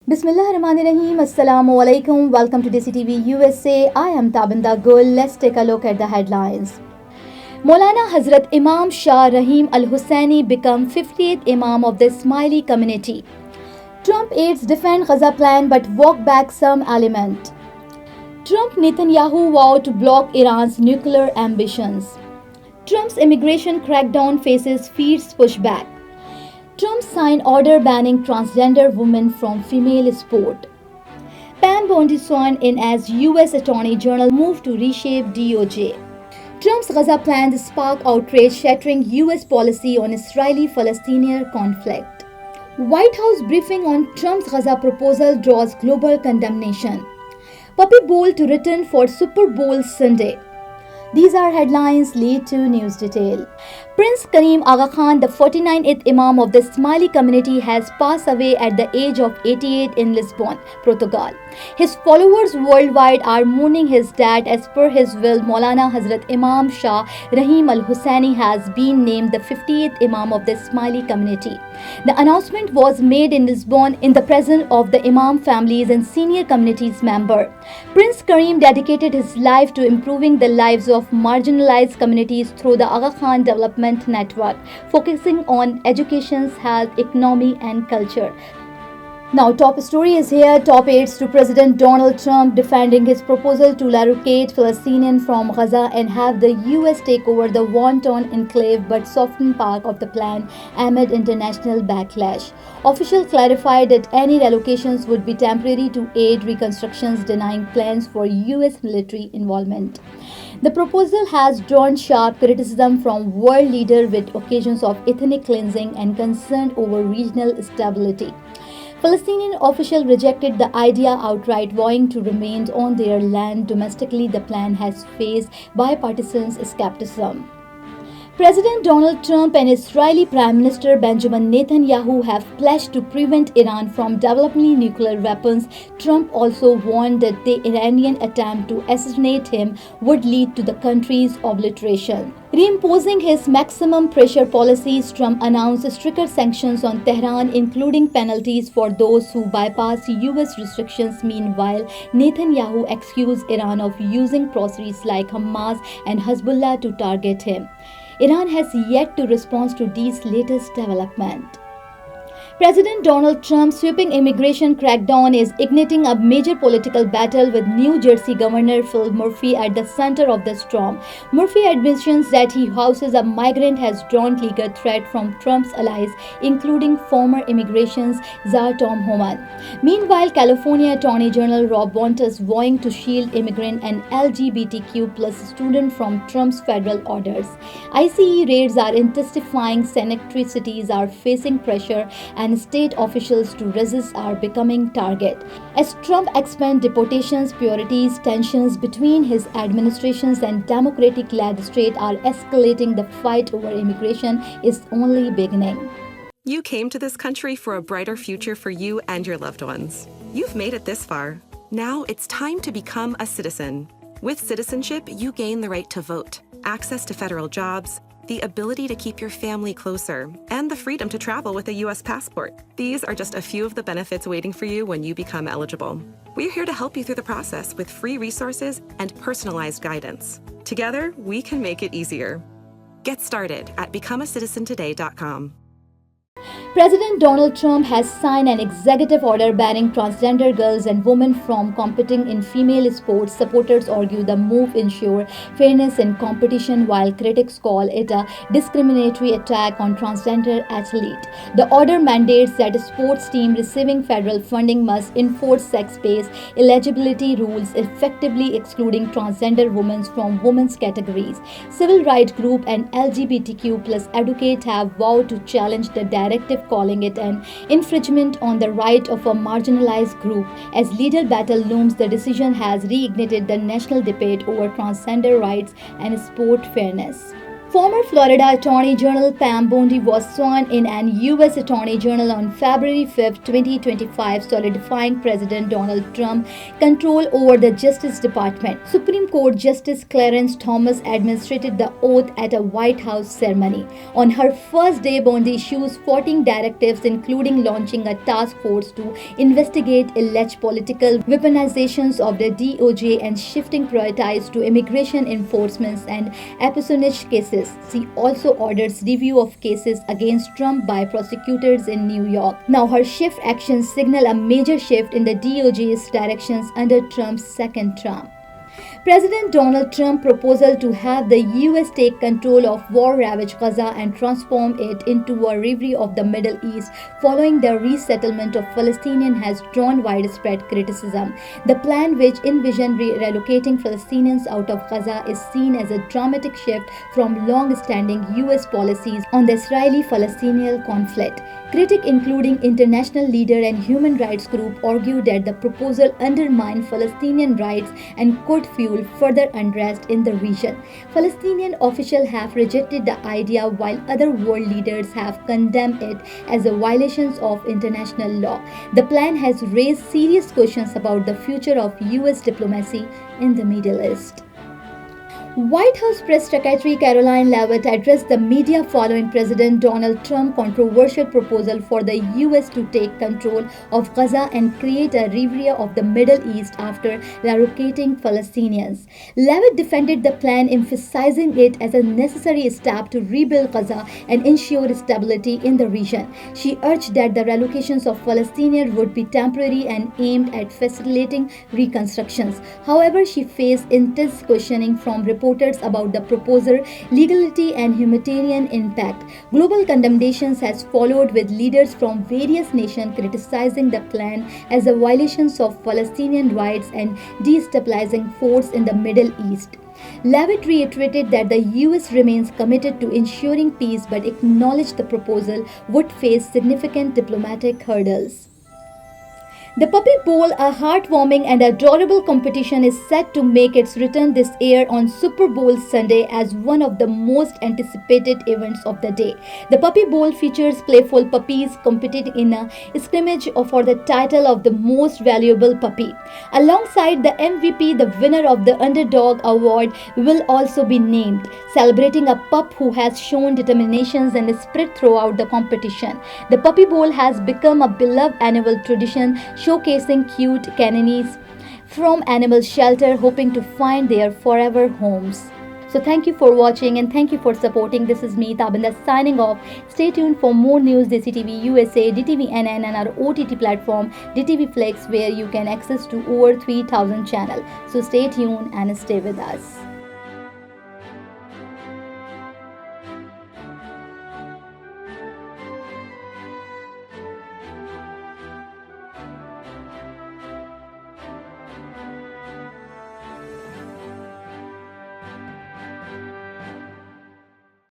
Bismillahirrahmanirrahim. Assalamu alaikum. Welcome to DESI TV USA. I am Tabinda Gul. Let's take a look at the headlines. Mawlana Hazrat Imam Shah Rahim-ul-Hussaini become 50th Imam of the Ismaili community. Trump aides defend Gaza plan but walk back some element. Trump Netanyahu vow to block Iran's nuclear ambitions. Trump's immigration crackdown faces fierce pushback. Trump signed order banning transgender women from female sport. Pam Bondi sworn in as U.S. Attorney General move to reshape DOJ. Trump's Gaza plans spark outrage, shattering U.S. policy on Israeli-Palestinian conflict. White House briefing on Trump's Gaza proposal draws global condemnation. Puppy Bowl to return for Super Bowl Sunday. These are headlines. Lead to news detail. Prince Karim Aga Khan, the 49th Imam of the Ismaili community, has passed away at the age of 88 in Lisbon, Portugal. His followers worldwide are mourning his death. As per his will, Mawlana Hazrat Imam Shah Rahim-ul-Hussaini has been named the 50th Imam of the Ismaili community. The announcement was made in Lisbon in the presence of the Imam families and senior communities members. Prince Karim dedicated his life to improving the lives of marginalized communities through the Aga Khan Development Network, focusing on education, health, economy and culture. Now, top story is here. Top aides to President Donald Trump defending his proposal to relocate Palestinians from Gaza and have the U.S. take over the wanton enclave but soften part of the plan amid international backlash. Officials clarified that any relocations would be temporary to aid reconstructions, denying plans for U.S. military involvement. The proposal has drawn sharp criticism from world leaders with occasions of ethnic cleansing and concern over regional stability. Palestinian officials rejected the idea outright, vowing to remain on their land. Domestically, the plan has faced bipartisan skepticism. President Donald Trump and Israeli Prime Minister Benjamin Netanyahu have pledged to prevent Iran from developing nuclear weapons. Trump also warned that the Iranian attempt to assassinate him would lead to the country's obliteration. Reimposing his maximum pressure policies, Trump announced stricter sanctions on Tehran, including penalties for those who bypass U.S. restrictions. Meanwhile, Netanyahu accused Iran of using proxies like Hamas and Hezbollah to target him. Iran has yet to respond to these latest developments. President Donald Trump's sweeping immigration crackdown is igniting a major political battle, with New Jersey Governor Phil Murphy at the center of the storm. Murphy admissions that he houses a migrant has drawn legal threat from Trump's allies, including former immigration czar Tom Homan. Meanwhile, California Attorney General Rob Bontas vowing to shield immigrant and LGBTQ plus students from Trump's federal orders. ICE raids are intensifying. Sanctuary cities are facing pressure, and state officials to resist are becoming target. As Trump expands deportations, priorities, tensions between his administrations and Democratic-led state are escalating. The fight over immigration is only beginning. You came to this country for a brighter future for you and your loved ones. You've made it this far. Now it's time to become a citizen. With citizenship, you gain the right to vote, access to federal jobs, the ability to keep your family closer, and the freedom to travel with a U.S. passport. These are just a few of the benefits waiting for you when you become eligible. We're here to help you through the process with free resources and personalized guidance. Together, we can make it easier. Get started at becomeacitizentoday.com. President Donald Trump has signed an executive order banning transgender girls and women from competing in female sports. Supporters argue the move ensures fairness in competition, while critics call it a discriminatory attack on transgender athletes. The order mandates that a sports team receiving federal funding must enforce sex-based eligibility rules, effectively excluding transgender women from women's categories. Civil rights group and LGBTQ plus advocates have vowed to challenge the directive, calling it an infringement on the right of a marginalized group. As legal battle looms, the decision has reignited the national debate over transgender rights and sport fairness. Former Florida Attorney General Pam Bondi was sworn in as U.S. Attorney General on February 5, 2025, solidifying President Donald Trump's control over the Justice Department. Supreme Court Justice Clarence Thomas administered the oath at a White House ceremony. On her first day, Bondi issues 14 directives, including launching a task force to investigate alleged political weaponizations of the DOJ and shifting priorities to immigration enforcement and espionage cases. She also orders review of cases against Trump by prosecutors in New York. Now, her shift actions signal a major shift in the DOJ's directions under Trump's second term. President Donald Trump's proposal to have the U.S. take control of war-ravaged Gaza and transform it into a reverie of the Middle East following the resettlement of Palestinians has drawn widespread criticism. The plan, which envisioned relocating Palestinians out of Gaza, is seen as a dramatic shift from long-standing U.S. policies on the Israeli-Palestinian conflict. Critics, including international leaders and human rights groups, argue that the proposal undermines Palestinian rights and could fuel further unrest in the region. Palestinian officials have rejected the idea, while other world leaders have condemned it as a violation of international law. The plan has raised serious questions about the future of U.S. diplomacy in the Middle East. White House Press Secretary Caroline Leavitt addressed the media following President Donald Trump's controversial proposal for the U.S. to take control of Gaza and create a reverie of the Middle East after relocating Palestinians. Leavitt defended the plan, emphasizing it as a necessary step to rebuild Gaza and ensure stability in the region. She urged that the relocations of Palestinians would be temporary and aimed at facilitating reconstructions. However, she faced intense questioning from reporters about the proposal, legality, and humanitarian impact. Global condemnations has followed, with leaders from various nations criticizing the plan as a violation of Palestinian rights and destabilizing force in the Middle East. Leavitt reiterated that the U.S. remains committed to ensuring peace, but acknowledged the proposal would face significant diplomatic hurdles. The Puppy Bowl, a heartwarming and adorable competition, is set to make its return this year on Super Bowl Sunday as one of the most anticipated events of the day. The Puppy Bowl features playful puppies competing in a scrimmage for the title of the most valuable puppy. Alongside the MVP, the winner of the Underdog Award will also be named, celebrating a pup who has shown determination and spirit throughout the competition. The Puppy Bowl has become a beloved annual tradition, showcasing cute caninis from animal shelter hoping to find their forever homes. So thank you for watching and thank you for supporting. This is me, Tabinda, signing off. Stay tuned for more news, DESI TV USA, DTV-NN, and our OTT platform, DTV Flex, where you can access to over 3,000 channels. So stay tuned and stay with us.